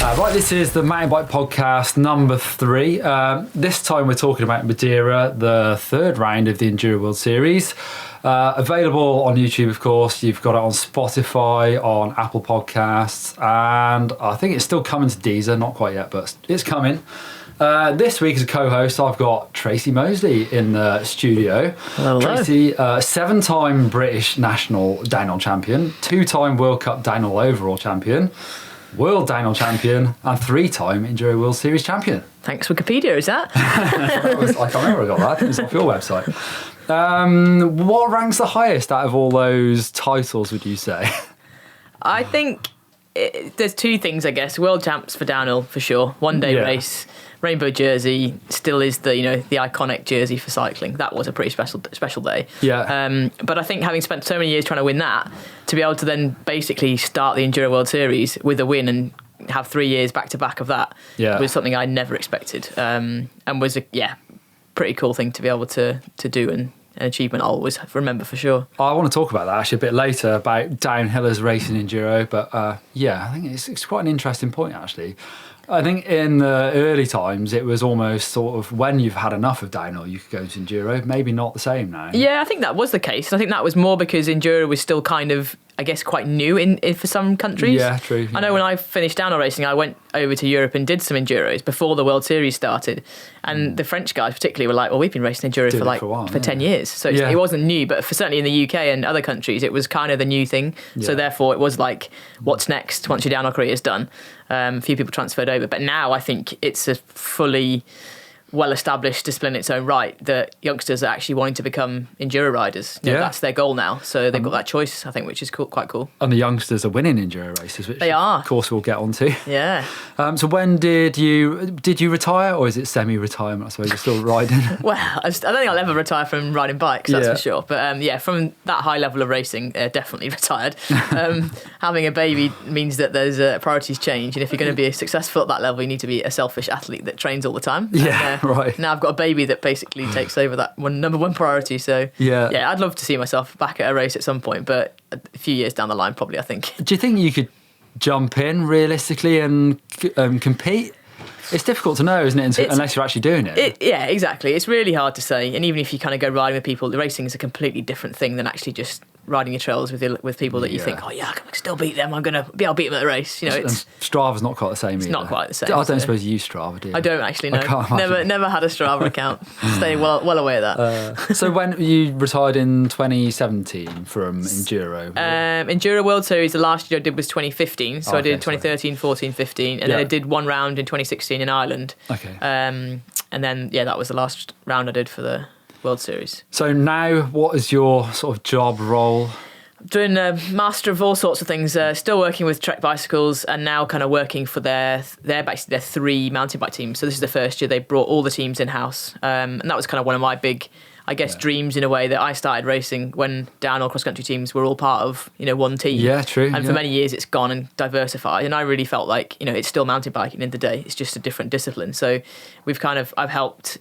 Right, this is the Mountain Bike Podcast number 3. This time we're talking about Madeira, the third round of the Enduro World Series. Available on YouTube, of course. You've got it on Spotify, on Apple Podcasts, and I think it's still coming to Deezer. Not quite yet, but it's coming. This week as a co-host, I've got Tracy Moseley in the studio. Hello. Tracy, 7-time British national downhill champion, 2-time World Cup downhill overall champion, World Downhill Champion, and 3-time Enduro World Series champion. Thanks, Wikipedia, is that? I can't remember where I got that. I think it was off your website. What ranks the highest out of all those titles, would you say? I think there's two things, I guess. World champs for downhill, for sure. One-day race. Rainbow jersey still is the iconic jersey for cycling. That was a pretty special day. Yeah. But I think having spent so many years trying to win that, to be able to then basically start the Enduro World Series with a win and have 3 years back to back of that was something I never expected. And was a pretty cool thing to be able to do, and an achievement I'll always remember for sure. I want to talk about that actually a bit later, about downhillers racing enduro, but I think it's quite an interesting point actually. I think in the early times it was almost sort of when you've had enough of downhill you could go to enduro. Maybe not the same now. Yeah, I think that was the case. I think that was more because enduro was still kind of, I guess, quite new in for some countries. Yeah, true. Yeah. I know when I finished downhill racing, I went over to Europe and did some enduros before the World Series started. And the French guys particularly were like, well, we've been racing enduro for 10 years. So it wasn't new, but certainly in the UK and other countries, it was kind of the new thing. Yeah. So therefore it was like, what's next once your downhill career is done? A few people transferred over. But now I think it's a fully well-established discipline in its own right that youngsters are actually wanting to become enduro riders. That's their goal now. So they've got that choice, I think, which is quite cool. And the youngsters are winning enduro races, which they are. Of course we'll get onto. Yeah. So when did you retire, or is it semi-retirement? I suppose you're still riding. Well, I don't think I'll ever retire from riding bikes, that's for sure. But from that high level of racing, definitely retired. Having a baby means that there's priorities change, and if you're going to be successful at that level, you need to be a selfish athlete that trains all the time. Yeah. Right. Now I've got a baby that basically takes over that number one priority. So I'd love to see myself back at a race at some point, but a few years down the line, probably. I think. Do you think you could jump in realistically and compete? It's difficult to know, isn't it, unless you're actually doing it? Yeah, exactly. It's really hard to say. And even if you kind of go riding with people, the racing is a completely different thing than actually just riding your trails with people that you think, I can still beat them. I'll beat them at the race. It's Strava's not quite the same. It's either. not quite the same. I don't suppose you use Strava, do you? I don't actually know. Never had a Strava account. Stay well away of that. So when you retired in 2017 from Enduro? Enduro World Series, the last year I did was 2015. So I did 2013, 14, 15, and then I did one round in 2016 in Ireland. Okay. And then that was the last round I did for the World Series. So now, what is your sort of job role? Doing a master of all sorts of things. Still working with Trek Bicycles, and now kind of working for their 3 mountain bike teams. So this is the first year they brought all the teams in house, and that was kind of one of my big, I guess, dreams in a way, that I started racing when downhill cross country teams were all part of one team. Yeah, true. And for many years it's gone and diversified, and I really felt like it's still mountain biking in the day. It's just a different discipline. So I've helped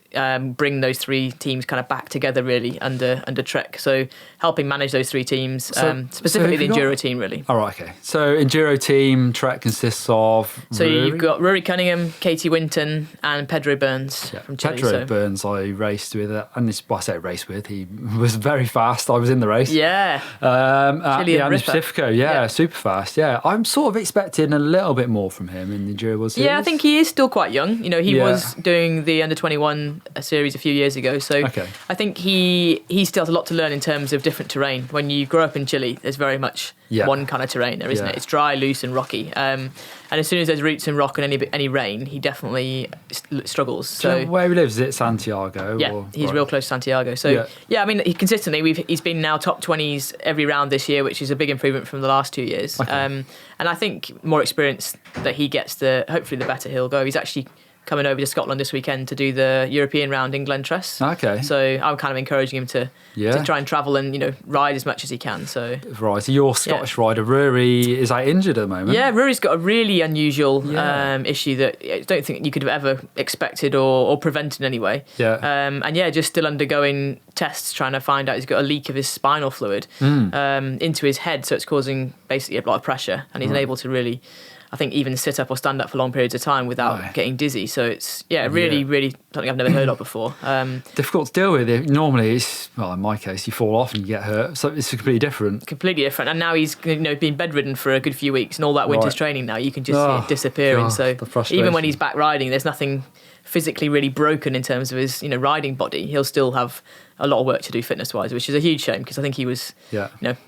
bring those 3 teams kind of back together really under Trek. So helping manage those 3 teams, specifically the Enduro team really. All right, okay. So Enduro team, Trek consists of you've got Rory Cunningham, Katie Winton, and Pedro Burns from Chile. Pedro Burns I raced with, he was very fast. I was in the race. Yeah. At the Andes Pacifico, super fast. Yeah, I'm sort of expecting a little bit more from him in the Enduro World Series. Yeah, I think he is still quite young. He was doing the under 21 series a few years ago, so I think he still has a lot to learn in terms of different terrain. When you grow up in Chile, there's very much one kind of terrain there, isn't it? It's dry, loose, and rocky. And as soon as there's roots and rock and any rain, he definitely struggles. So do you know where he lives? Is it Santiago? Yeah, he's real close to Santiago. So I mean, he's been now top 20s every round this year, which is a big improvement from the last 2 years. Okay. And I think more experience that he gets, hopefully the better he'll go. He's actually coming over to Scotland this weekend to do the European round in Glentress. Okay. So I'm kind of encouraging him to try and travel and ride as much as he can. So right. So your Scottish rider Rory is out injured at the moment. Yeah, Rory's got a really unusual issue that I don't think you could have ever expected or prevented in any way. Yeah. Just still undergoing tests trying to find out. He's got a leak of his spinal fluid into his head, so it's causing basically a lot of pressure, and he's unable to really I think, even sit up or stand up for long periods of time without getting dizzy. So it's really something I've never heard of before. Difficult to deal with. Normally, it's, well, in my case, you fall off and you get hurt. So it's completely different. Completely different. And now he's been bedridden for a good few weeks, and all that winter's training now, you can just see it disappearing. So even when he's back riding, there's nothing physically really broken in terms of his riding body. He'll still have a lot of work to do fitness wise, which is a huge shame, because I think he was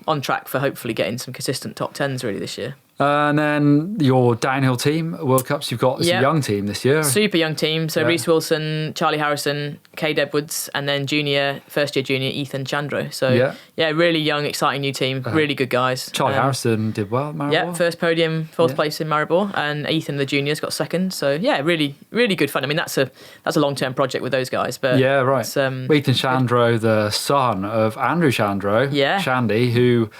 on track for hopefully getting some consistent top 10s really this year. And then your downhill team, World Cups, you've got a young team this year. Super young team. So Reece Wilson, Charlie Harrison, Cade Edwards, and then first year junior, Ethan Chandro. So really young, exciting new team. Really good guys. Charlie Harrison did well at Maribor. Yeah, first podium, fourth place in Maribor, and Ethan, the juniors, got second. So really, really good fun. I mean, that's a long-term project with those guys. But Ethan Chandro, the son of Andrew Chandro, Shandy, who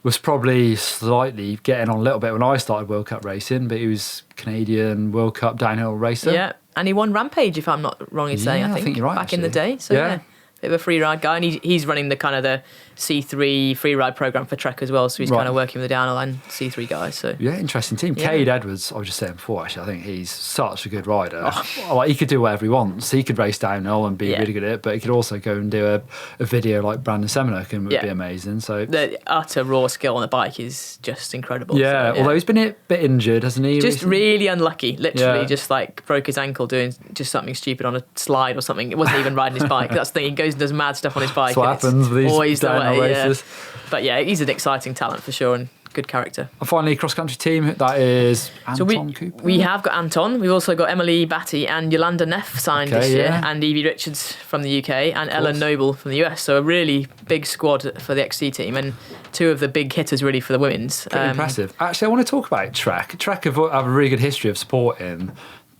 was probably slightly getting on a little bit when I started World Cup racing, but he was Canadian World Cup downhill racer. Yeah, and he won Rampage, if I'm not wrong in saying, I think you're right, back in the day. So bit of a free ride guy, and he's running the kind of the C3 free ride program for Trek as well, so he's kind of working with the downhill and C3 guys. So interesting team. Cade Edwards, I was just saying before, actually, I think he's such a good rider. Like, he could do whatever he wants. He could race downhill and be really good at it, but he could also go and do a video like Brandon Semenuk, and would be amazing. So the utter raw skill on the bike is just incredible. Although he's been a bit injured, hasn't he? Just recently? Really unlucky. Literally, just like broke his ankle doing just something stupid on a slide or something. It wasn't even riding his bike. That's the thing. He goes and does mad stuff on his bike. That's what happens with these downhill races. But he's an exciting talent for sure, and good character. And finally, cross-country team, that is Anton Cooper. We have got Anton. We've also got Emily Batty and Yolanda Neff signed this year, and Evie Richards from the UK, and Ellen Noble from the US. So a really big squad for the XC team, and two of the big hitters really for the women's. Pretty impressive. Actually, I want to talk about Trek. Trek have a really good history of supporting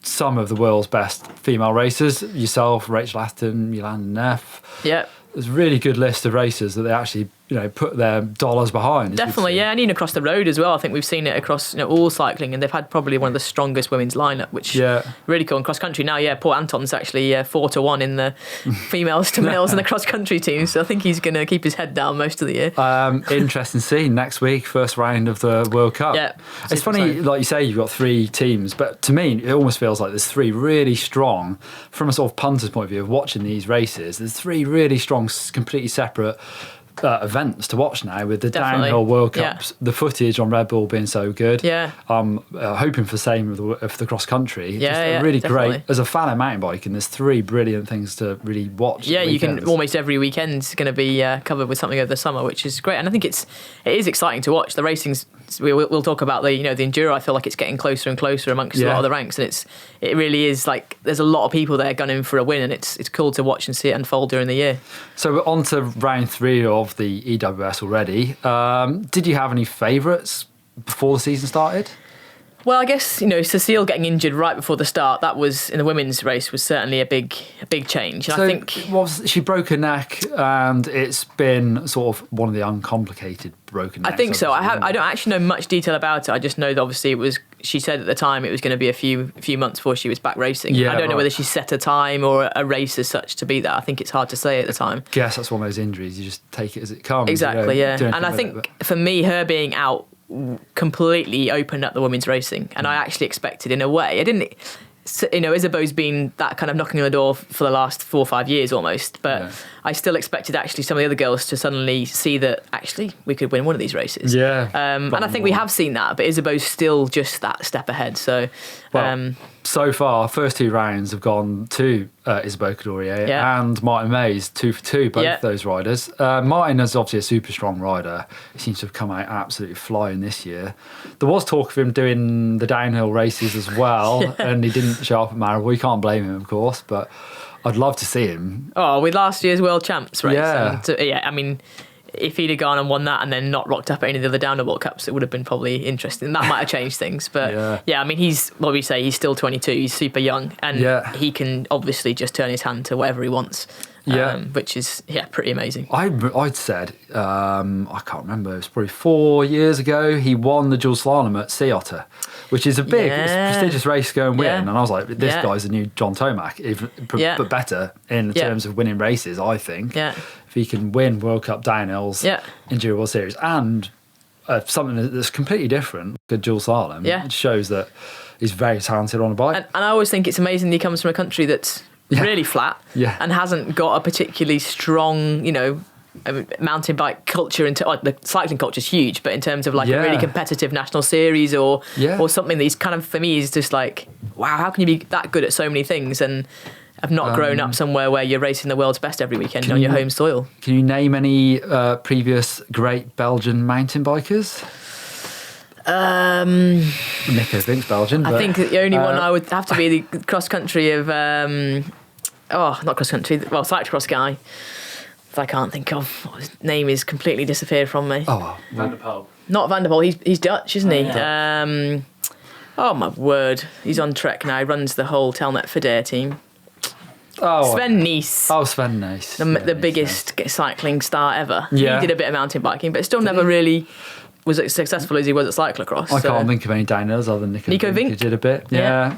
some of the world's best female racers. Yourself, Rachel Atherton, Yolanda Neff. Yeah. There's a really good list of racers that they actually put their dollars behind. Definitely, and even across the road as well. I think we've seen it across all cycling, and they've had probably one of the strongest women's lineup, which really cool. And cross country now, poor Anton's actually 4-1 in the females to males in the cross country team. So I think he's going to keep his head down most of the year. Interesting scene next week, first round of the World Cup. Yeah, it's funny, like you say, you've got three teams, but to me, it almost feels like there's three really strong, from a sort of punter's point of view of watching these races. There's three really strong, completely separate events to watch now, with the downhill World Cups, the footage on Red Bull being so good. I'm hoping for the same of the cross country. Really great. As a fan of mountain biking, there's three brilliant things to really watch. You can almost every weekend's going to be covered with something over the summer, which is great. And I think it is exciting to watch. The racing's, we'll talk about the the enduro. I feel like it's getting closer and closer amongst a lot of the ranks, and it really is like there's a lot of people there gunning for a win, and it's cool to watch and see it unfold during the year. So we're on to round 3 of the EWS already. Did you have any favourites before the season started? Well, I guess Cecile getting injured right before the start, that was in the women's race, was certainly a big change. And so I think she broke her neck, and it's been sort of one of the uncomplicated broken necks. I think so. I don't actually know much detail about it. I just know that obviously it was. She said at the time it was going to be a few months before she was back racing. I don't know whether she set a time or a race as such to be that. I think it's hard to say at the time. Guess that's one of those injuries. You just take it as it comes. Exactly. And I think for me, her being out completely opened up the women's racing, and I actually expected, in a way, I didn't. Isabeau's been that kind of knocking on the door for the last 4 or 5 years almost, but I still expected actually some of the other girls to suddenly see that actually we could win one of these races. And I think we have seen that, but Isabeau's still just that step ahead. So, so far, first 2 rounds have gone to Isabeau Coudurier and Martin Mays, 2 for 2, both of those riders. Martin is obviously a super strong rider. He seems to have come out absolutely flying this year. There was talk of him doing the downhill races as well, and he didn't show up at Maribor. You can't blame him, of course, but I'd love to see him. Oh, with last year's World Champs race. I mean, if he'd have gone and won that and then not rocked up at any of the other downhill World Cups, it would have been probably interesting. That might have changed things. But I mean, he's still 22. He's super young, and he can obviously just turn his hand to whatever he wants. Which is pretty amazing. I'd said I can't remember, it was probably 4 years ago, he won the dual slalom at Sea Otter, which is a big prestigious race to go and win, and I was like, this guy's the new John Tomac, but better in terms of winning races, I think. If he can win World Cup downhills, Enduro World Series, and something that's completely different, the dual slalom. Yeah. It shows that he's very talented on a bike. And I always think it's amazing he comes from a country that's really flat and hasn't got a particularly strong, mountain bike culture. The cycling culture is huge, but in terms of like a really competitive national series or something that he's kind of, for me, is just like, wow, how can you be that good at so many things? And I've not grown up somewhere where you're racing the world's best every weekend on your home soil. Can you name any previous great Belgian mountain bikers? Nico thinks Belgian. I think the only one I would have to be the cross country of, not cross country, well, cyclocross guy that I can't think of. His name is completely disappeared from me. Van der Poel. Not Van der Poel, he's Dutch, isn't he? Yeah. Oh my word, he's on Trek now, he runs the whole Telnet Fidere team. Sven Nys. Sven Nys. The biggest cycling star ever. Yeah. He did a bit of mountain biking, but still never really was as successful as he was at cyclocross. I can't think of any downhills other than Nico Vink. He did a bit. Yeah.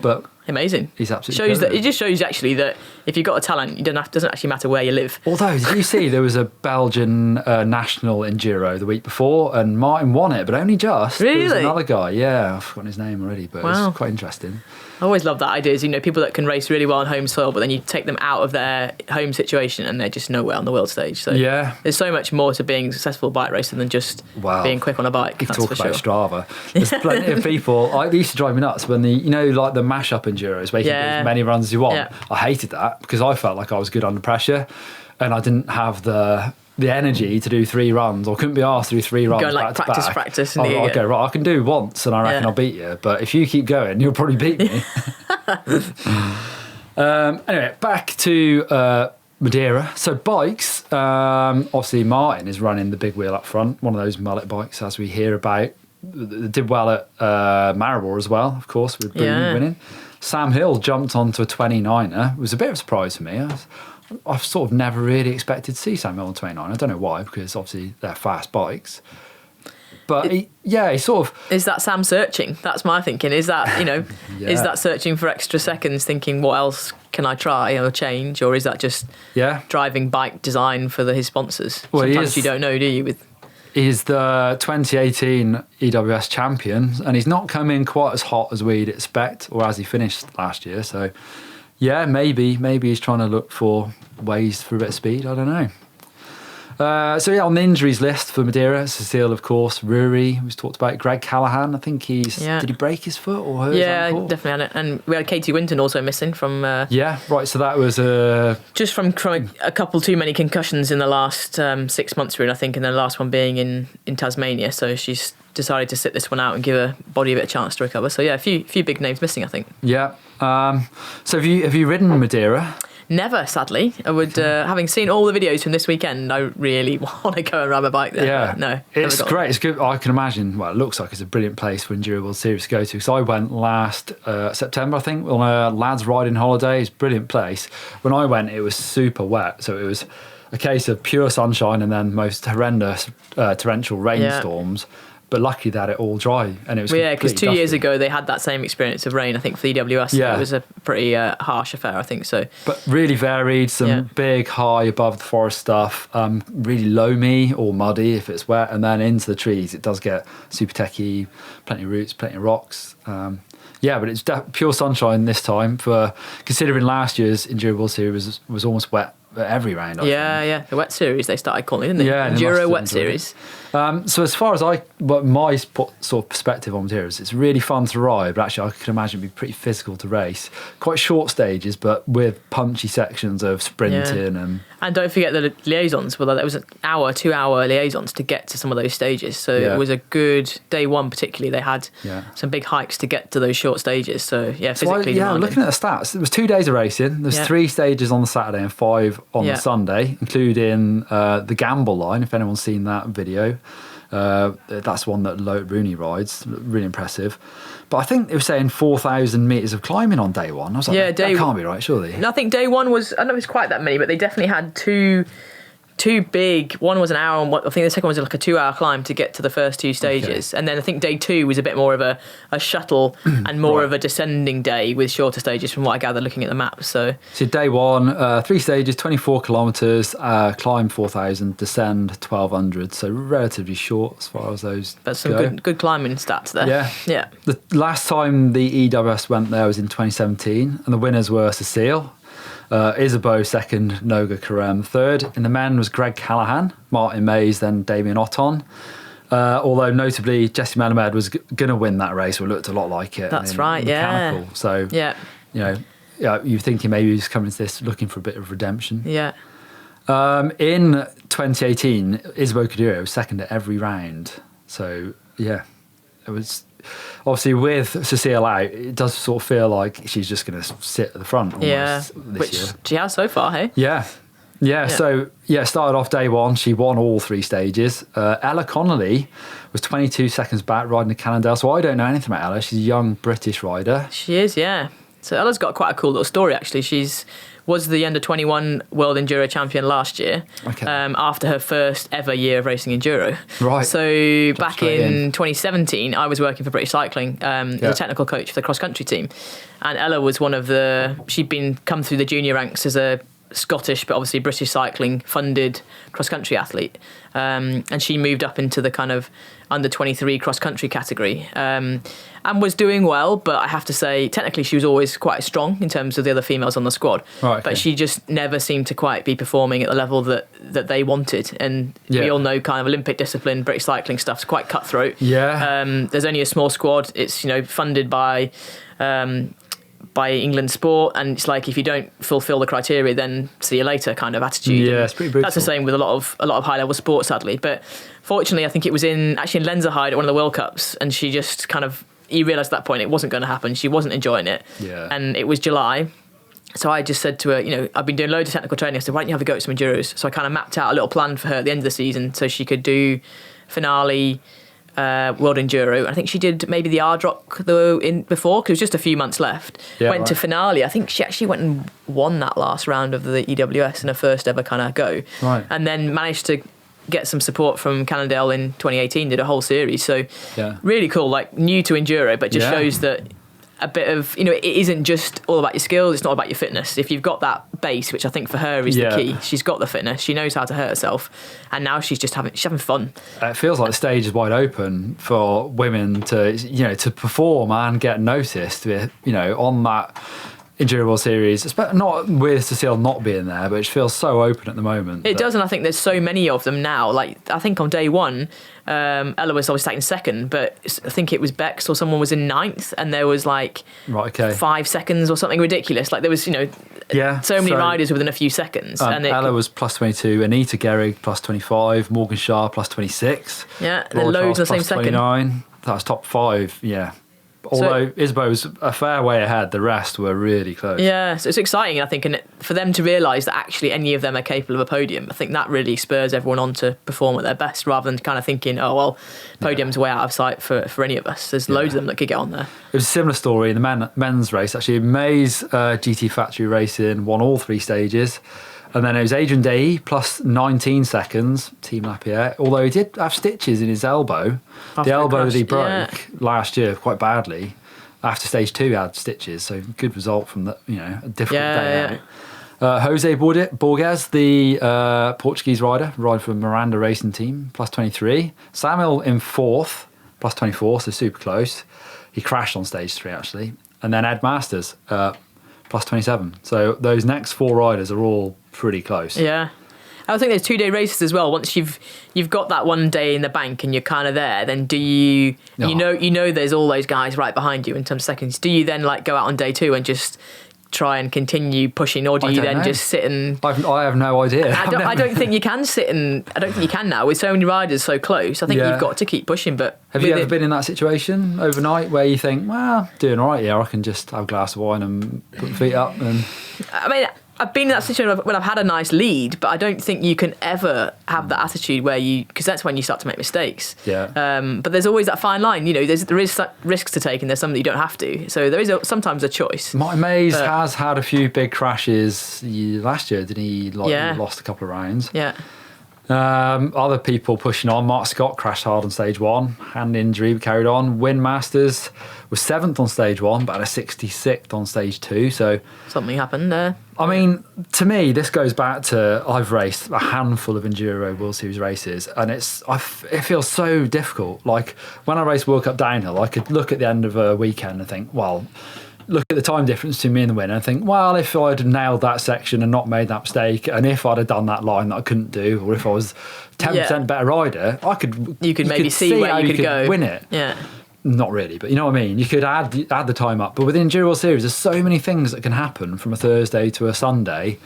But amazing. He's absolutely it just shows actually that if you've got a talent, it doesn't actually matter where you live. Although, did you see there was a Belgian national enduro the week before, and Martin won it, but only just. Really? There was another guy. Yeah, I've forgotten his name already, but it was quite interesting. I always love that idea, is, people that can race really well on home soil, but then you take them out of their home situation and they're just nowhere on the world stage. So there's so much more to being a successful bike racer than just being quick on a bike. You talk about Strava. There's plenty of people. It used to drive me nuts when like the mashup enduros, where you can do as many runs as you want. Yeah. I hated that because I felt like I was good under pressure, and I didn't have the energy to do 3 runs, or couldn't be asked to do 3 runs. Going like practice. I'll go, right, I can do once and I reckon I'll beat you, but if you keep going, you'll probably beat me. Anyway, back to Madeira. So bikes, obviously Martin is running the big wheel up front, one of those mullet bikes as we hear about. Did well at Maribor as well, of course, with Bruni winning. Sam Hill jumped onto a 29er. It was a bit of a surprise for me. I've sort of never really expected to see Sam Hill on 29. I don't know why, because obviously they're fast bikes. But he sort of... Is that Sam searching? That's my thinking. Is that, is that searching for extra seconds, thinking what else can I try or change? Or is that just driving bike design for his sponsors? Well, sometimes you don't know, do you? He's the 2018 EWS champion, and he's not come in quite as hot as we'd expect, or as he finished last year. So... yeah, maybe he's trying to look for ways for a bit of speed. I don't know. On the injuries list for Madeira, Cecile, of course, Rory, we've talked about. Greg Callahan, I think did he break his foot or hurt his ankle? Yeah, definitely had it. And we had Katie Winton also missing from... so that was... just from a couple too many concussions in the last 6 months, really, I think, and the last one being in Tasmania, so she's decided to sit this one out and give her body a bit of chance to recover. So a few big names missing, I think. Yeah. So have you ridden Madeira? Never, sadly. I would, having seen all the videos from this weekend, I really want to go and ride my bike there. Yeah, no, it's great. It's good. I can imagine. Well, it looks like it's a brilliant place for Enduro World Series to go to. Because I went last September, I think, on a lads' riding holiday. It's a brilliant place. When I went, it was super wet, so it was a case of pure sunshine and then most horrendous torrential rainstorms. But luckily they had it all dry, and it was because 2 years ago they had that same experience of rain. I think for the EWS, it was a pretty harsh affair. I think so. But really varied, some big, high, above the forest stuff, really loamy or muddy if it's wet, and then into the trees it does get super techy, plenty of roots, plenty of rocks. But it's pure sunshine this time. For considering last year's Enduro World Series was almost wet every round. The wet series they started calling it, didn't they? Enduro Wet Series. So as far as my sort of perspective on Madeira is, it's really fun to ride, but actually I can imagine it'd be pretty physical to race. Quite short stages, but with punchy sections of sprinting and don't forget the liaisons. Well, there was an 2-hour liaisons to get to some of those stages. So it was a good day one, particularly. They had some big hikes to get to those short stages. So physically demanding. Looking at the stats, it was 2 days of racing. There's 3 stages on the Saturday and 5 on the Sunday, including the Gamble line. If anyone's seen that video, that's one that Rooney rides. Really impressive. But I think they were saying 4,000 metres of climbing on day one. I was like, that can't be right, surely. I think day one was, I don't know if it's quite that many, but they definitely had two two big. One was an hour, and I think the second one was like a 2-hour climb to get to the first two stages. And then I think day 2 was a bit more of a shuttle and more of a descending day with shorter stages, from what I gather looking at the map. So day 1, 3 stages, 24 kilometres, climb 4,000, descend 1,200. So relatively short as far as those. That's some good climbing stats there. Yeah. The last time the EWS went there was in 2017, and the winners were Cecile, Isabeau second, Noga Carême third. In the men was Greg Callahan, Martin Mays, then Damien Otton. Although notably Jesse Melamed was going to win that race, or looked a lot like it. That's right, mechanical. yeah. So, you're thinking maybe he's coming to this looking for a bit of redemption. Yeah. In 2018, Isabeau Cadiro was second at every round. So, yeah, it was... Obviously, with Cecile out, it does sort of feel like she's just going to sit at the front almost this year. She has so far, hey? Yeah. So, started off day 1. She won all 3 stages. Ella Connolly was 22 seconds back riding the Cannondale. So I don't know anything about Ella. She's a young British rider. She is, yeah. So Ella's got quite a cool little story, actually. Was the under-21 World Enduro champion last year, after her first ever year of racing Enduro. Right. So back in 2017, I was working for British Cycling, the technical coach for the cross-country team. And Ella was she'd come through the junior ranks as a Scottish, but obviously British Cycling funded cross-country athlete. And she moved up into the kind of under-23 cross-country category. And was doing well, but I have to say, technically she was always quite strong in terms of the other females on the squad. Right, okay. But she just never seemed to quite be performing at the level that they wanted. And we all know kind of Olympic discipline, British cycling stuff's quite cutthroat. Yeah. There's only a small squad. It's, funded by England Sport, and it's like if you don't fulfil the criteria, then see you later kind of attitude. Yeah, it's pretty brutal. That's the same with a lot of high level sports, sadly. But fortunately, I think it was in Lenzerheide at one of the World Cups, and she just kind of, you realised at that point it wasn't going to happen. She wasn't enjoying it. Yeah. And it was July. So I just said to her, I've been doing loads of technical training. I said, why don't you have a go at some Enduros? So I kind of mapped out a little plan for her at the end of the season so she could do finale, World Enduro. I think she did maybe the Ardrock before, because it was just a few months left. Went to finale. I think she actually went and won that last round of the EWS in her first ever kind of go. Right. And then managed to get some support from Cannondale in 2018, did a whole series. So really cool, like new to Enduro, but just shows that a bit of, it isn't just all about your skills, it's not about your fitness. If you've got that base, which I think for her is the key, she's got the fitness, she knows how to hurt herself, and now she's having fun. It feels like the stage is wide open for women to perform and get noticed, on that Enduro World Series, not with Cecile not being there, but it feels so open at the moment. It does, and I think there's so many of them now. Like, I think on day 1, Ella was obviously taking second, but I think it was Bex or someone was in 9th, and there was 5 seconds or something ridiculous. Like there was, so many riders within a few seconds. And Ella was plus 22, Anita Gehrig plus 25, Morgan Shaw plus 26. Yeah, and then loads in the same second. 29. That was top 5, yeah. Although Isabeau was a fair way ahead, the rest were really close. Yeah, so it's exciting, I think, and for them to realise that actually any of them are capable of a podium, I think that really spurs everyone on to perform at their best, rather than kind of thinking, oh, well, podium's way out of sight for any of us. There's loads of them that could get on there. It was a similar story in the men's race, actually. Mays GT Factory Racing won all 3 stages. And then it was Adrian Day plus 19 seconds, Team Lapierre, although he did have stitches in his elbow. The elbow that he broke last year quite badly. After stage 2, he had stitches, so good result from a difficult day out. Jose Borges, the Portuguese rider for Miranda Racing Team, plus 23. Samuel in 4th, plus 24, so super close. He crashed on stage 3, actually. And then Ed Masters, plus 27. So those next 4 riders are all pretty close. Yeah. I think there's 2-day races as well. Once you've got that one day in the bank and you're kind of there, then do you know there's all those guys right behind you in terms of seconds. Do you then go out on day 2 and just try and continue pushing, or do you then just sit and... I have no idea. I don't think you can sit and... I don't think you can now with so many riders so close. I think you've got to keep pushing, but... Have you ever been in that situation overnight where you think, well, doing all right, I can just have a glass of wine and put my feet up and... I mean, I've been in that situation when I've had a nice lead, but I don't think you can ever have that attitude where because that's when you start to make mistakes. Yeah. But there's always that fine line. There is risks to take, and there's some that you don't have to. So there is sometimes a choice. Martin Mays has had a few big crashes last year, didn't he? He lost a couple of rounds. Yeah. Other people pushing on. Mark Scott crashed hard on stage 1, hand injury, but carried on. Win Masters was 7th on stage 1, but had a 66th on stage 2. So something happened there. I mean, to me, this goes back to I've raced a handful of Enduro World Series races, and it feels so difficult. Like when I race World Cup downhill, I could look at the end of a weekend and think, well, look at the time difference between me and the winner and think, well, if I'd nailed that section and not made that mistake, and if I'd have done that line that I couldn't do, or if I was 10% better rider, you could maybe see where you could go, win it. Yeah. Not really, but you know what I mean? You could add the time up. But with the Enduro World Series, there's so many things that can happen from a Thursday to a Sunday,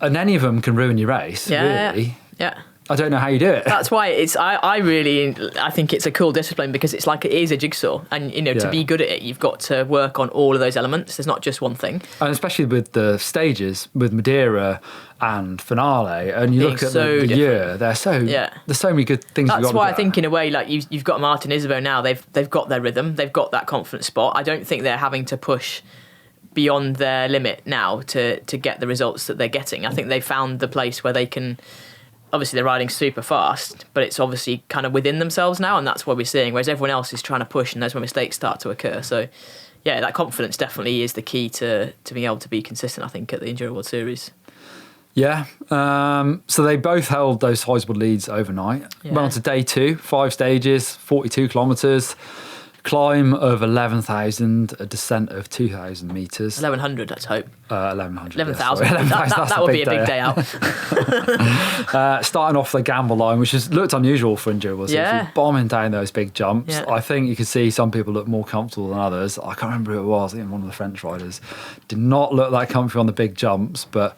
and any of them can ruin your race, really. Yeah. I don't know how you do it. That's why I think it's a cool discipline, because it's like it is a jigsaw, and to be good at it, you've got to work on all of those elements. There's not just one thing. And especially with the stages, with Madeira and finale, and you look at the year, there's so many good things. That's why I think in a way, like you've got Martin Isabeau now, they've got their rhythm, they've got that confident spot. I don't think they're having to push beyond their limit now to get the results that they're getting. I think they found the place where they can. Obviously, they're riding super fast, but it's obviously kind of within themselves now, and that's what we're seeing, whereas everyone else is trying to push, and that's when mistakes start to occur. So, yeah, that confidence definitely is the key to being able to be consistent, I think, at the Enduro World Series. Yeah. So they both held those sizable leads overnight. Yeah. Went on to day 2, 5 stages, 42 kilometres. Climb of 11,000, a descent of 2,000 metres. 1,100, let's hope. 11,000. 11,000. That would be a big day out. Starting off the gamble line, which looked unusual for Enduro World Series. Bombing down those big jumps. Yeah. I think you could see some people look more comfortable than others. I can't remember who it was. I think one of the French riders did not look that comfy on the big jumps, but...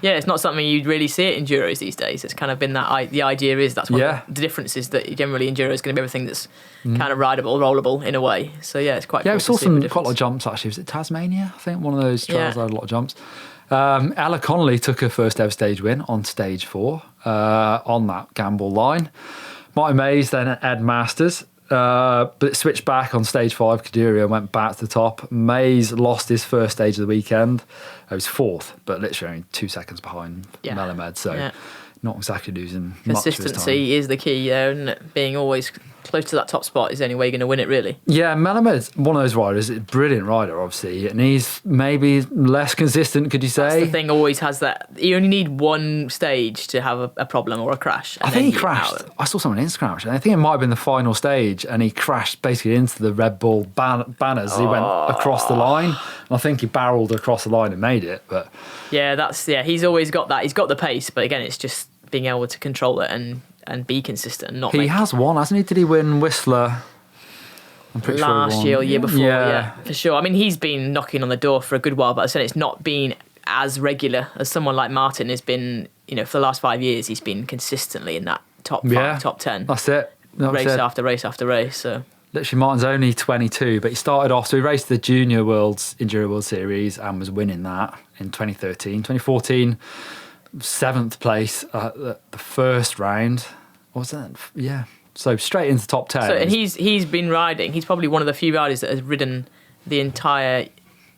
Yeah, it's not something you'd really see at Enduros these days. It's kind of been that the idea is that's one of the difference is that generally Enduro is going to be everything that's kind of rideable, rollable in a way. So yeah, it's quite cool. Yeah, we saw quite a lot of jumps actually. Was it Tasmania? I think one of those trails had a lot of jumps. Ella Connolly took her first ever stage win on stage 4 on that gamble line. Martin Mays then Ed Masters. But it switched back on stage 5. Caduria went back to the top. Mays lost his first stage of the weekend. He was 4th, but literally only 2 seconds behind Melamed. So not exactly losing much of his time. Consistency is the key there, and being always close to that top spot is the only way you're going to win it, really. Yeah, Melamed's one of those riders, a brilliant rider, obviously, and he's maybe less consistent, could you say? That's the thing, always has that. You only need one stage to have a problem or a crash. I think he crashed. I saw someone on Instagram, actually. I think it might have been the final stage, and he crashed basically into the Red Bull banners as he went across the line. And I think he barreled across the line and made it, but... Yeah, he's always got that. He's got the pace, but again, it's just being able to control it and be consistent and not He has won, hasn't he? Did he win Whistler? I'm pretty sure last year or year before, yeah, for sure. I mean, he's been knocking on the door for a good while, but I said it's not been as regular as someone like Martin has been, for the last 5 years, he's been consistently in that top 5, top 10. That's it. Race after race after race, so... Literally, Martin's only 22, but he started off, so he raced the Junior Enduro World Series and was winning that in 2013. 2014... 7th place at the first round. What was that? Yeah. So straight into top 10. So, and he's been riding. He's probably one of the few riders that has ridden the entire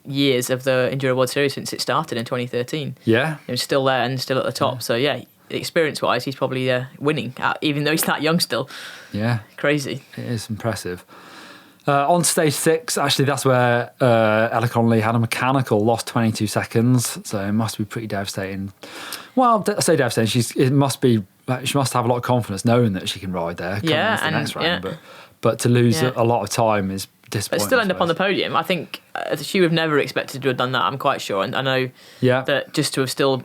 years of the Enduro World Series since it started in 2013. Yeah. He was still there and still at the top. Yeah. So yeah, experience-wise, he's probably winning, even though he's that young still. Yeah. Crazy. It is impressive. On stage 6, actually, that's where Ella Connolly had a mechanical, lost 22 seconds, so it must be pretty devastating. Well, I say devastating. She must have a lot of confidence knowing that she can ride there coming into the next round. But to lose a lot of time is disappointing. But still end up on the podium. I think she would have never expected to have done that, I'm quite sure. And I know that just to have still...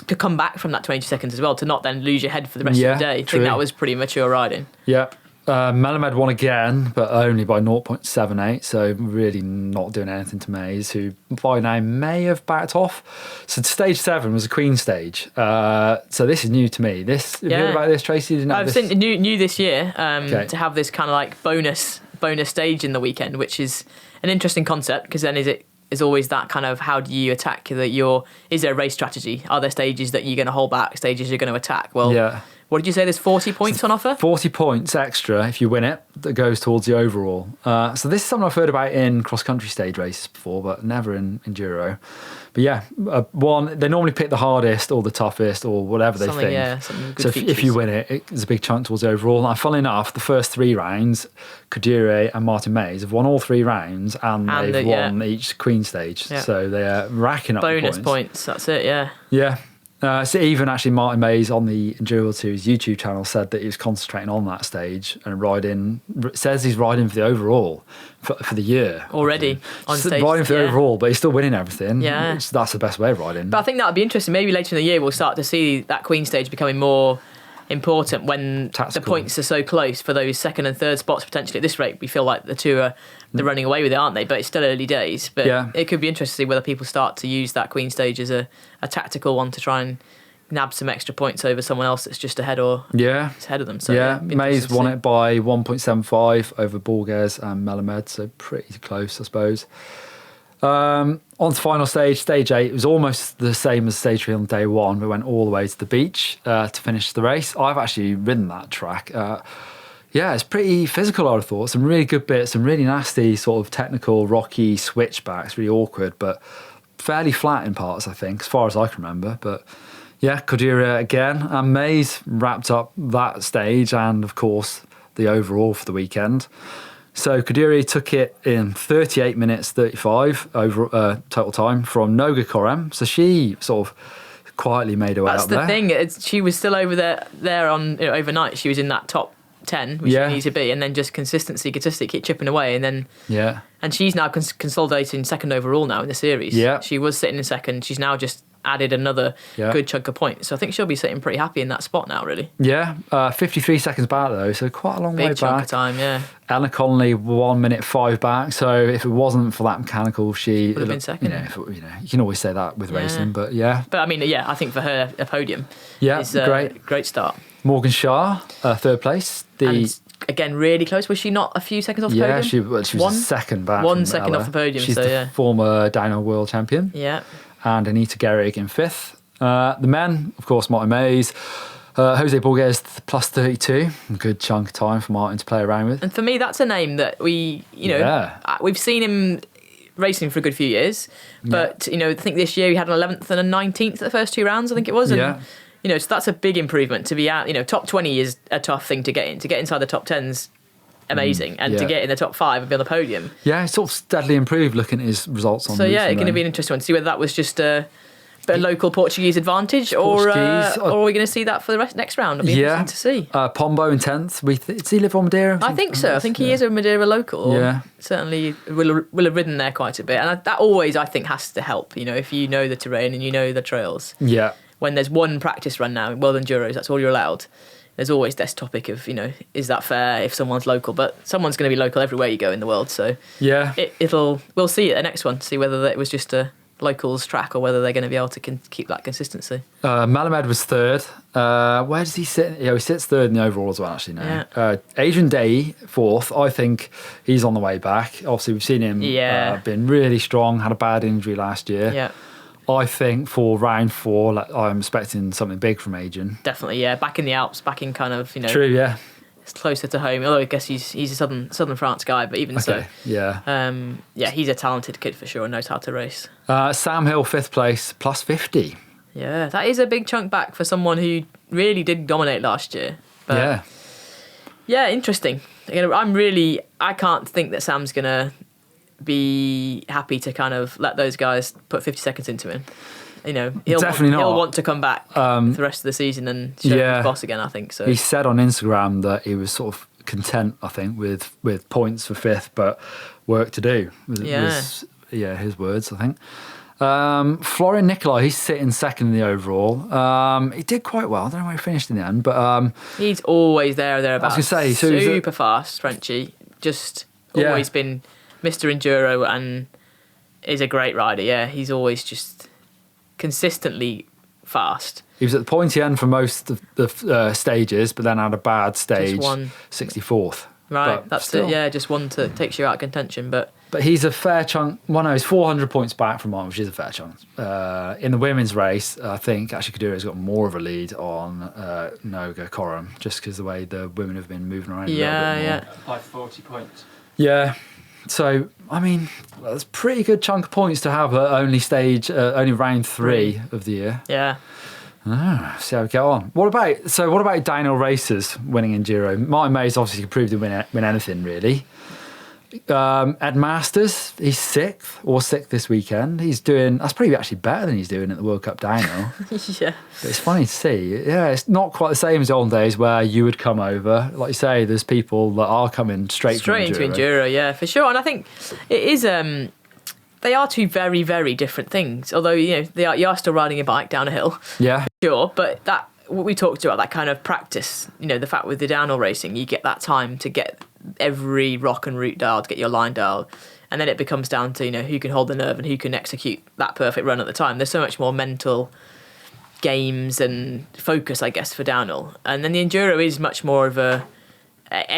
to come back from that 20 seconds as well, to not then lose your head for the rest of the day. I think that was pretty mature riding. Yeah. Melamed won again, but only by 0.78, so really not doing anything to Mays, who by now may have backed off. So stage 7 was a Queen stage. So this is new to me. Have you heard about this, Tracy? I've seen new this year to have this kind of like bonus stage in the weekend, which is an interesting concept, because then is always that kind of, how do you attack is there a race strategy? Are there stages that you're going to hold back, stages you're going to attack? Well, What did you say? There's 40 points on offer? 40 points extra if you win it that goes towards the overall. So this is something I've heard about in cross-country stage races before, but never in Enduro. But yeah, they normally pick the hardest or the toughest or whatever they think. Yeah, some good so features. if you win it, it's a big chunk towards the overall. And funnily enough, the first 3 rounds, Kadire and Martin Mays have won all 3 rounds and they've won each Queen stage. Yeah. So they're racking up bonus points. That's it, yeah. Yeah. So even actually Martin Mays on the Enduro World Series YouTube channel said that he was concentrating on that stage and says he's riding for the overall for the year. Already on stage. Riding for the overall, but he's still winning everything. Yeah. That's the best way of riding. But I think that would be interesting. Maybe later in the year we'll start to see that Queen stage becoming more important when the points are so close for those second and third spots potentially. At this rate, we feel like the two are they're running away with it, aren't they? But it's still early days. But it could be interesting to see whether people start to use that Queen stage as a tactical one to try and nab some extra points over someone else that's just ahead or ahead of them. So Mays won it by 1.75 over Borges and Melamed, so pretty close, I suppose. On to final stage 8, it was almost the same as stage 3 on day 1. We went all the way to the beach to finish the race. I've actually ridden that track. It's pretty physical, I would have thought. Some really good bits, some really nasty sort of technical, rocky switchbacks, really awkward, but fairly flat in parts, I think, as far as I can remember. But yeah, Kadira again, and Mays wrapped up that stage and, of course, the overall for the weekend. So Kadiri took it in 38 minutes 35 over total time from Noga Korem. So she sort of quietly made her way up there. That's the thing. She was still over there on overnight. She was in that top 10, which she needs to be, and then just consistency, keep chipping away, and then and she's now consolidating second overall now in the series. Yeah, she was sitting in second. She's now just added another good chunk of points. So I think she'll be sitting pretty happy in that spot now, really. Yeah, 53 seconds back though, so quite a long way back. Big chunk of time, yeah. Anna Connolly 1 minute 5 back. So if it wasn't for that mechanical, she would have been second. You can always say that with racing, but But I mean, I think for her a podium is great start. Morgan Shah, third place. And again, really close. Was she not a few seconds off the podium? Yeah, she was second back. 1 second off the podium. She's the former Downhill World Champion. Yeah. And Anita Gehrig in 5th. The men, of course, Martin Mays, Jose Borges plus 32. A good chunk of time for Martin to play around with. And for me, that's a name that we've seen him racing for a good few years. But, I think this year he had an 11th and a 19th the first 2 rounds, I think it was. And, so that's a big improvement to be out. Top 20 is a tough thing to get in. To get inside the top 10's amazing, and to get in the top 5 and be on the podium. Yeah, he's sort of steadily improved looking at his results on. So it's going to be an interesting one to see whether that was just a local Portuguese advantage, or are we going to see that for the next round? It'll be interesting to see. Pombo in 10th. Does he live on Madeira? I think so. I think he is a Madeira local. Yeah, certainly will have ridden there quite a bit, and that always I think has to help. If you know the terrain and you know the trails. Yeah. When there's one practice run now, World Enduros, that's all you're allowed. There's always this topic of, is that fair if someone's local? But someone's going to be local everywhere you go in the world. So we'll see at the next one, see whether it was just a locals track or whether they're going to be able to keep that consistency. Malamed was 3rd. Where does he sit? Yeah, he sits 3rd in the overall as well, actually, now. Yeah. Adrian Day, 4th. I think he's on the way back. Obviously, we've seen him been really strong, had a bad injury last year. Yeah. I think for round 4, I'm expecting something big from Adrian. Definitely, yeah. Back in the Alps, back in kind of, True, yeah. It's closer to home. Although I guess he's a southern France guy, but even so, he's a talented kid for sure and knows how to race. Sam Hill 5th place plus 50. Yeah, that is a big chunk back for someone who really did dominate last year. But interesting. I can't think that Sam's gonna be happy to kind of let those guys put 50 seconds into him. He'll want to come back for the rest of the season and show his boss again, I think. So he said on Instagram that he was sort of content, I think, with points for 5th, but work to do. His words, I think. Florian Nicolai, he's sitting 2nd in the overall. He did quite well. I don't know where he finished in the end, but he's always there or thereabouts. I was going to say, super fast, Frenchie. Just always been Mr. Enduro and is a great rider. Yeah, he's always just consistently fast. He was at the pointy end for most of the stages, but then had a bad stage, 64th. Right, that's it. Yeah, just one that takes you out of contention, but he's a fair chunk. Well, no, he's 400 points back from mine, which is a fair chunk. In the women's race, I think actually Kaduro's got more of a lead on Noga Coram, just because the way the women have been moving around. By 40 points. Yeah. So, I mean, that's a pretty good chunk of points to have at only round 3 of the year. Yeah. See how we get on. What about downhill racers winning Enduro? Martin Mays obviously can prove to win anything, really. Ed Masters, he's sixth this weekend. That's probably actually better than he's doing at the World Cup Downhill. Yeah. But it's funny to see. Yeah, it's not quite the same as the old days where you would come over. Like you say, there's people that are coming straight into Enduro, yeah, for sure. And I think it is... they are two very, very different things. Although, you are still riding a bike down a hill. Yeah. For sure, but what we talked about, that kind of practice, the fact with the downhill racing, you get that time to get every rock and route dialed, to get your line dialed, and then it becomes down to, who can hold the nerve and who can execute that perfect run at the time. There's so much more mental games and focus, I guess, for downhill. And then the enduro is much more of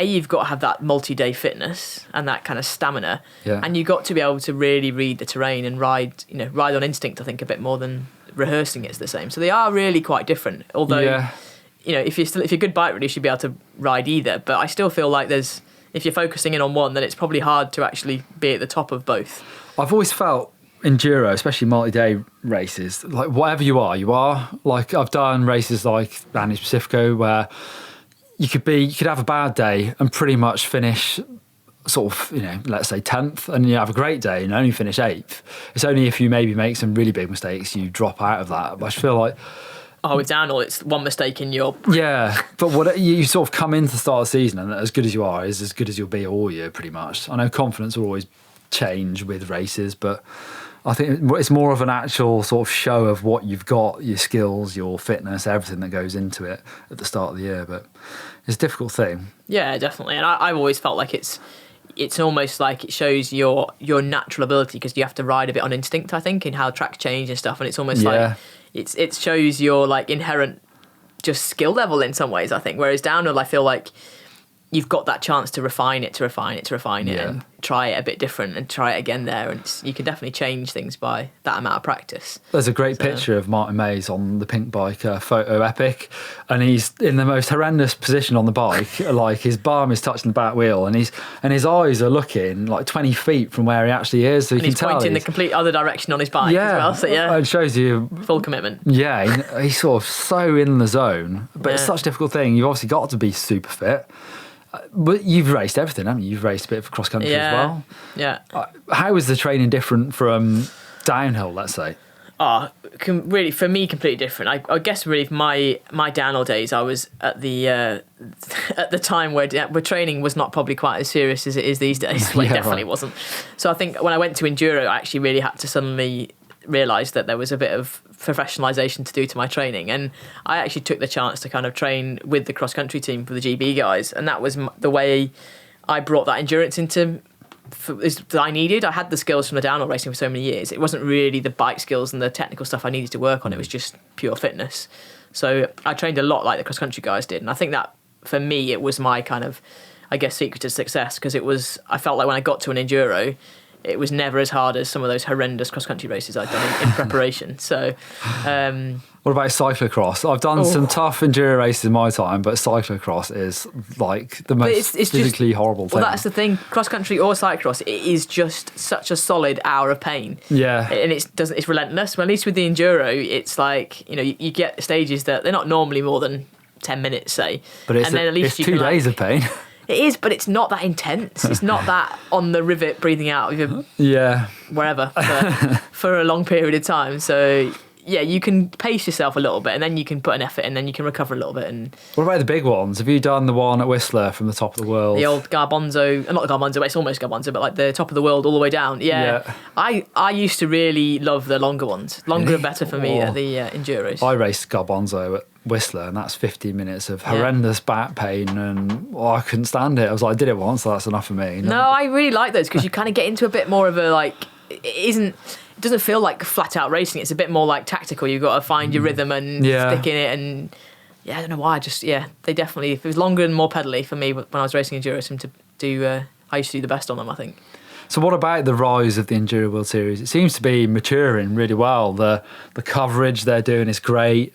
you've got to have that multi-day fitness and that kind of stamina, and you've got to be able to really read the terrain and ride on instinct, I think, a bit more than rehearsing it's the same. So they are really quite different, although if you're a good bike rider, you should be able to ride either, but I still feel like if you're focusing in on one, then it's probably hard to actually be at the top of both. I've always felt enduro, especially multi-day races, like whatever you are. Like I've done races like Andes Pacifico where you could have a bad day and pretty much finish sort of, let's say 10th, and you have a great day and only finish 8th. It's only if you maybe make some really big mistakes you drop out of that. But I feel like... with downhill, it's one mistake in your... Yeah, but what you sort of come into the start of the season and as good as you are is as good as you'll be all year, pretty much. I know confidence will always change with races, but I think it's more of an actual sort of show of what you've got, your skills, your fitness, everything that goes into it at the start of the year. But it's a difficult thing. Yeah, definitely. And I've always felt like it's almost like it shows your natural ability, because you have to ride a bit on instinct, I think, in how tracks change and stuff. And it's almost like it shows your like inherent just skill level in some ways, I think. Whereas downhill, I feel like you've got that chance to refine it, and try it a bit different and try it again there. And you can definitely change things by that amount of practice. There's a great picture of Martin Mays on the pink bike, Photo Epic, and he's in the most horrendous position on the bike. Like his bum is touching the back wheel and his eyes are looking like 20 feet from where he actually is. So he's pointing the complete other direction on his bike as well. So it shows you full commitment. Yeah, he's sort of so in the zone. But it's such a difficult thing. You've obviously got to be super fit. But you've raced everything, haven't you? You've raced a bit of cross country as well. Yeah. How is the training different from downhill, let's say? Really, for me, completely different. I guess really for my downhill days, I was at the time where training was not probably quite as serious as it is these days. Well, it definitely wasn't. So I think when I went to enduro, I actually really had to suddenly realise that there was a bit of professionalisation to do to my training, and I actually took the chance to kind of train with the cross country team for the GB guys, and that was the way I brought that endurance into that I needed. I had the skills from the downhill racing for so many years. It wasn't really the bike skills and the technical stuff I needed to work on. It was just pure fitness. So I trained a lot like the cross country guys did, and I think that for me it was my kind of, I guess, secret to success, because I felt like when I got to an enduro, it was never as hard as some of those horrendous cross-country races I'd done in preparation. So, what about cyclocross? I've done some tough enduro races in my time, but cyclocross is like the most physically horrible thing. Well, that's the thing. Cross-country or cyclocross, it is just such a solid hour of pain. Yeah. And it's relentless. Well, at least with the enduro, it's like, you get stages that they're not normally more than 10 minutes, say. But it's 2 days of pain. It is, but it's not that intense. It's not that on the rivet breathing out of wherever for a long period of time. So you can pace yourself a little bit, and then you can put an effort, and then you can recover a little bit. And what about the big ones? Have you done the one at Whistler from the top of the world? The old Garbanzo, not the Garbanzo, but it's almost Garbanzo, but like the top of the world all the way down. Yeah. I used to really love the longer ones. Longer and better for me at the Enduros. I raced Garbanzo at Whistler, and that's 15 minutes of horrendous back pain, and I couldn't stand it. I was like, I did it once, so that's enough for me. No, I really like those, because you kind of get into a bit more of a, like, it doesn't feel like flat out racing. It's a bit more like tactical. You've got to find your rhythm and stick in it, and yeah, I don't know why. They definitely. If it was longer and more pedally for me when I was racing enduro, seemed to do. I used to do the best on them, I think. So what about the rise of the Enduro World Series? It seems to be maturing really well. The coverage they're doing is great.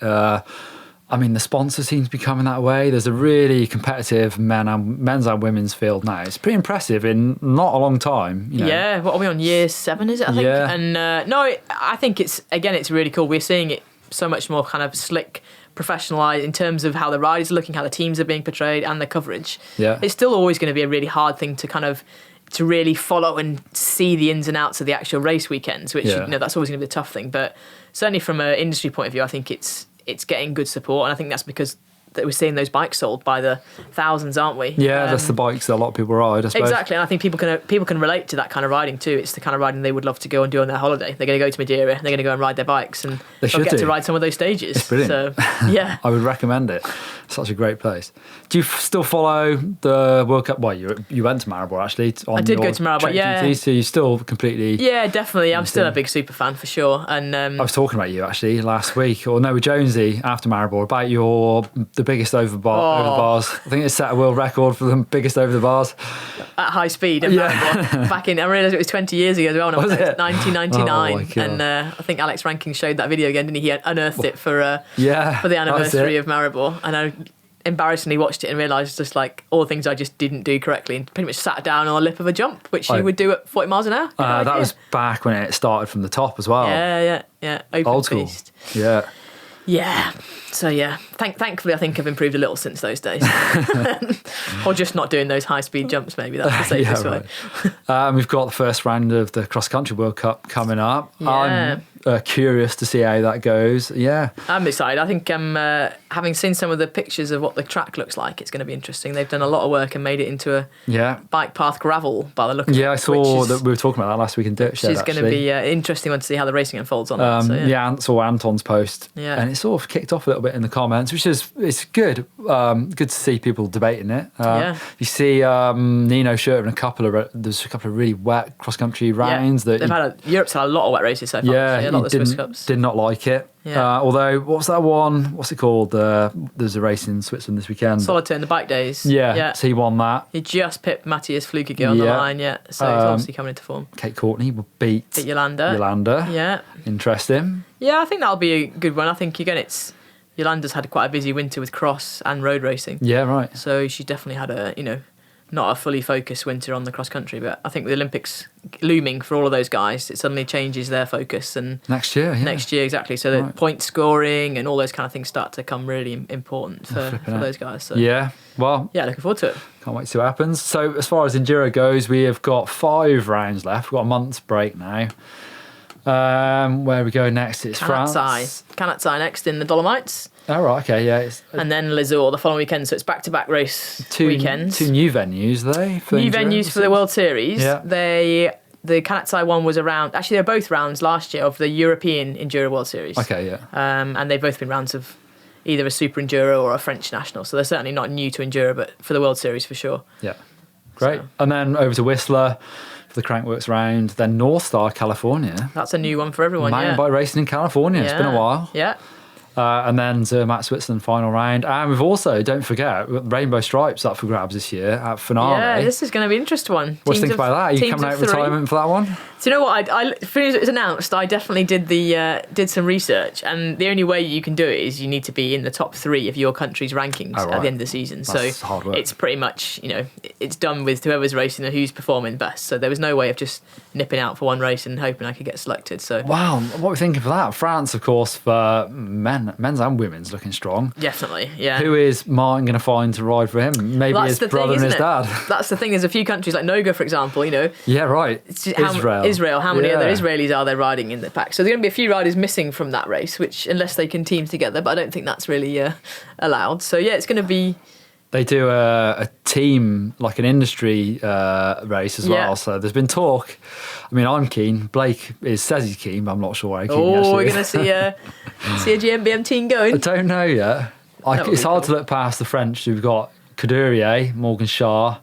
I mean, the sponsors seem to be coming that way. There's a really competitive men's and women's field now. It's pretty impressive in not a long time. You know. Yeah, what are we on, year 7, is it, I think? Yeah. And I think it's really cool. We're seeing it so much more kind of slick, professionalised in terms of how the riders are looking, how the teams are being portrayed, and the coverage. Yeah. It's still always going to be a really hard thing to really follow and see the ins and outs of the actual race weekends, which that's always going to be the tough thing. But certainly from an industry point of view, I think it's getting good support, and I think that's because we're seeing those bikes sold by the thousands, aren't we? Yeah, that's the bikes that a lot of people ride, I suppose. Exactly, and I think people can relate to that kind of riding too. It's the kind of riding they would love to go and do on their holiday. They're going to go to Madeira, they're going to go and ride their bikes, and they'll get to ride some of those stages. It's brilliant. So, yeah. I would recommend it. Such a great place. Do you still follow the World Cup? Well, you went to Maribor, actually. I did go to Maribor, yeah. Duty, so you still completely... Yeah, definitely. I'm still a big super fan, for sure. And I was talking about you, actually, last week, or no, with Jonesy, after Maribor, about the biggest over the bars. I think it set a world record for the biggest over the bars. At high speed in Maribor. Back in, I realised it was 20 years ago as well. Was it? 1999. And I think Alex Rankin showed that video again, didn't he? He unearthed it for the anniversary of Maribor. And I embarrassingly watched it and realised just like all the things I just didn't do correctly, and pretty much sat down on the lip of a jump, which you would do at 40 miles an hour. That was back when it started from the top as well. Yeah. Open Old school. beast. Yeah. So yeah, thankfully I think I've improved a little since those days. Or just not doing those high speed jumps, maybe that's the safest way. We've got the first round of the Cross Country World Cup coming up. Yeah. I'm curious to see how that goes. Yeah. I'm excited. I think having seen some of the pictures of what the track looks like, it's going to be interesting. They've done a lot of work and made it into a bike path gravel by the look of it. Yeah, I saw that we were talking about that last week in Ditch. Which is going to be an interesting one to see how the racing unfolds on that. So, I saw Anton's post, and it sort of kicked off a little bit in the comments, which is good. Good to see people debating it. You see Nino Schurter and there's a couple of really wet cross country rounds Europe's had a lot of wet races so far. Yeah, did not like it. Yeah. Although, what was that one? What's it called? There's a race in Switzerland this weekend. Solitaire in the bike days. Yeah. So he won that. He just pipped Matthias Flukiger on the line, so he's obviously coming into form. Kate Courtney will beat Yolanda. Yeah. Interesting. Yeah, I think that'll be a good one. I think, again, Yolanda's had quite a busy winter with cross and road racing. Yeah, right. So she definitely had not a fully focused winter on the cross country, but I think with the Olympics looming for all of those guys, it suddenly changes their focus. And next year, exactly. So the point scoring and all those kind of things start to come really important for those guys. So looking forward to it. Can't wait to see what happens. So as far as Enduro goes, we have got 5 rounds left. We've got a month's break now. Where are we going next? It's France. Kanatsai next in the Dolomites. Oh, right, okay, yeah. And then Lizor the following weekend, so it's back-to-back race weekends. 2 new venues, venues for the World Series. Yeah. The Kanatsai one was around, actually they were both rounds last year of the European Enduro World Series. Okay, yeah. And they've both been rounds of either a Super Enduro or a French National, so they're certainly not new to Enduro, but for the World Series for sure. Yeah, great. So. And then over to Whistler for the Crankworks round, then North Star, California. That's a new one for everyone, Mountain bike racing in California, it's been a while. Yeah. And then Zermatt, Switzerland final round. And we've also, don't forget, we've got Rainbow Stripes up for grabs this year at Finale. Yeah, this is going to be an interesting one. What do you think about that? Are you coming out of retirement for that one? Do you know what? As soon as it was announced, I definitely did some research. And the only way you can do it is you need to be in the top 3 of your country's rankings at the end of the season. That's hard work. It's pretty much, it's done with whoever's racing and who's performing best. So there was no way of just nipping out for one race and hoping I could get selected. So wow, what are we thinking for that? France, of course, for men's and women's looking strong. Definitely, yeah. Who is Martin going to find to ride for him? Maybe his brother and his dad. That's the thing. There's a few countries like Noga, for example, Yeah, right. Israel. How many other Israelis are there riding in the pack? So there's going to be a few riders missing from that race, which unless they can team together, but I don't think that's really allowed. So yeah, it's going to be... They do a team, like an industry race as well. So there's been talk. I mean, I'm keen. Blake says he's keen, but I'm not sure how keen he actually is. We're going to see a GMBN team going. I don't know yet. It's hard to look past the French. We've got Coudurier, Morgan Shaw.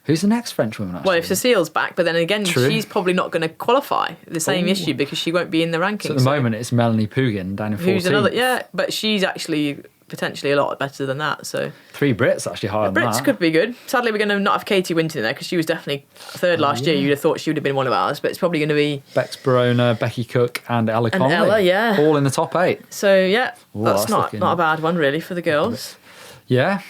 Who's the next French woman, actually? Well, if Cecile's back, but then again, she's probably not going to qualify. The same issue because she won't be in the rankings. So at the moment, it's Melanie Pugin down in 14th. Who's another? Yeah, but she's actually potentially a lot better than that. So 3 Brits actually higher than that. Brits could be good. Sadly, we're going to not have Katie Winton in there because she was definitely third last year. You'd have thought she would have been one of ours, but it's probably going to be Bex Barona, Becky Cook, and Ella Connolly. Ella, yeah, all in the top 8. So yeah, Well, that's not a bad one really for the girls. Yeah,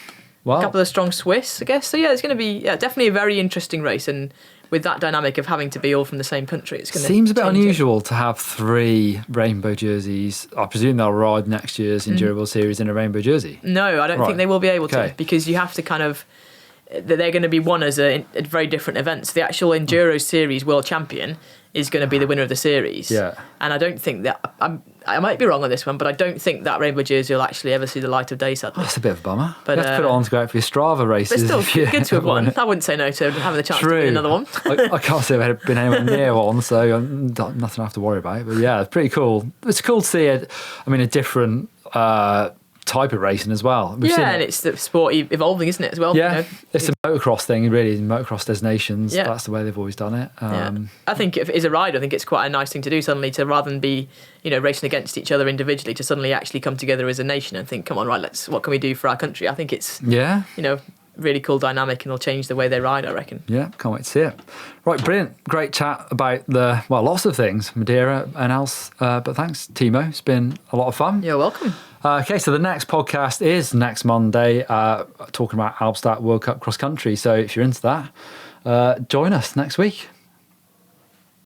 well, a couple of strong Swiss, I guess. So yeah, it's going to be definitely a very interesting race, and with that dynamic of having to be all from the same country, it's going to seems a bit unusual to have 3 rainbow jerseys. I presume they'll ride next year's Enduro World Series in a rainbow jersey. No, I don't think they will be able to, because you have to kind of, they're going to be won as a very different events. The actual Enduro Series world champion is going to be the winner of the series. Yeah. And I don't think that, I might be wrong on this one, but I don't think that rainbow jersey will actually ever see the light of day, sadly. That's a bit of a bummer. But you have to put it on to go out for your Strava races. But still, good to have won. I wouldn't say no to having the chance to win another one. I can't say I've been anywhere near one, so nothing I have to worry about. But yeah, it's pretty cool. It's cool to see a different type of racing as well. And it's the sport evolving, isn't it, as well? Yeah, it's a motocross thing, really. Motocross destinations, that's the way they've always done it. I think if as a rider, I think it's quite a nice thing to do suddenly, to rather than be racing against each other individually, to suddenly actually come together as a nation and think, come on, right, what can we do for our country? I think it's really cool dynamic, and it'll change the way they ride, I reckon. Yeah, can't wait to see it. Right, brilliant. Great chat about lots of things, Madeira and else. But thanks, Timo. It's been a lot of fun. You're welcome. Okay, so the next podcast is next Monday, talking about Albstadt World Cup cross country. So if you're into that, join us next week.